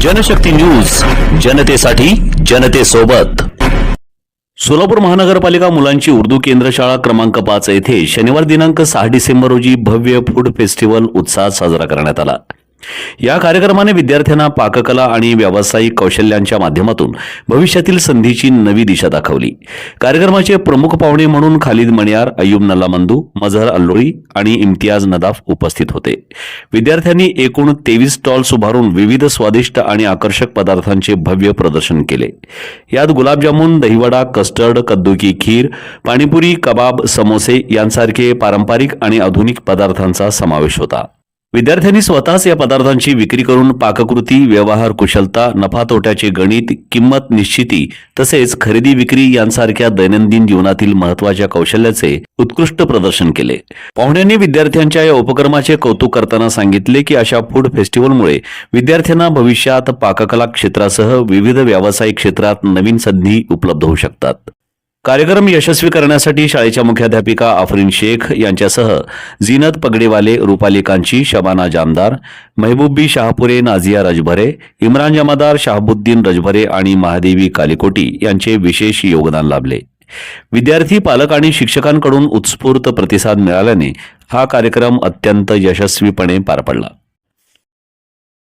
Janshakti news, जनतेसाठी जनतेसोबत. सोलापूर महानगरपालिका मुलांची उर्दू केंद्र शाळा क्रमांक 5 येथे शनिवार दिनांक 6 डिसेंबर रोजी भव्य फूड फेस्टिवल उत्साहात साजरा करण्यात आला. या कार्यक्रमाने विद्यार्थ्यांना पाककला आणि व्यावसायिक कौशल्यांच्या माध्यमातून भविष्यातील संधीची नवी दिशा दाखवली. कार्यक्रमाचे प्रमुख पाहुणे म्हणून खालिद मणियार, अय्यूब नल्लामंदू, मजहर अल्लोळी आणि इम्तियाज नदाफ उपस्थित होते. विद्यार्थ्यांनी एकूण 23 स्टॉल्स उभारून विविध स्वादिष्ट आणि आकर्षक पदार्थांचे भव्य प्रदर्शन केले. यात गुलाबजामुन, दहीवडा, कस्टर्ड, कद्दू की खीर, पाणीपुरी, कबाब, समोसे यांसारखे पारंपरिक आणि आधुनिक पदार्थांचा समावेश होता. विद्यार्थ्यांनी स्वतःच या पदार्थांची विक्री करून पाककृती, व्यवहार कुशलता, नफा तोट्याचे गणित, किंमत निश्चिती तसेच खरेदी विक्री यांसारख्या दैनंदिन जीवनातील महत्त्वाच्या कौशल्याचे उत्कृष्ट प्रदर्शन केले. पाहुण्यांनी विद्यार्थ्यांच्या या उपक्रमाचे कौतुक करताना सांगितले की अशा फूड फेस्टिवलमुळे विद्यार्थ्यांना भविष्यात पाककला क्षेत्रासह विविध व्यावसायिक क्षेत्रात नवीन संधी उपलब्ध होऊ शकतात. कार्यक्रम यशस्वी करण्यासाठी शाळेच्या मुख्याध्यापिका आफरीन शेख यांच्यासह झीनत पगडेवाले, रुपाली कांची, शबाना जामदार, महबूबी शाहपुरे, नाझिया रजभरे, इम्रान जमादार, शाहबुद्दीन रजभरे आणि महादेवी कालिकोटी यांचे विशेष योगदान लाभले. विद्यार्थी, पालक आणि शिक्षकांकडून उत्स्फूर्त प्रतिसाद मिळाल्याने हा कार्यक्रम अत्यंत यशस्वीपणे पार पडला.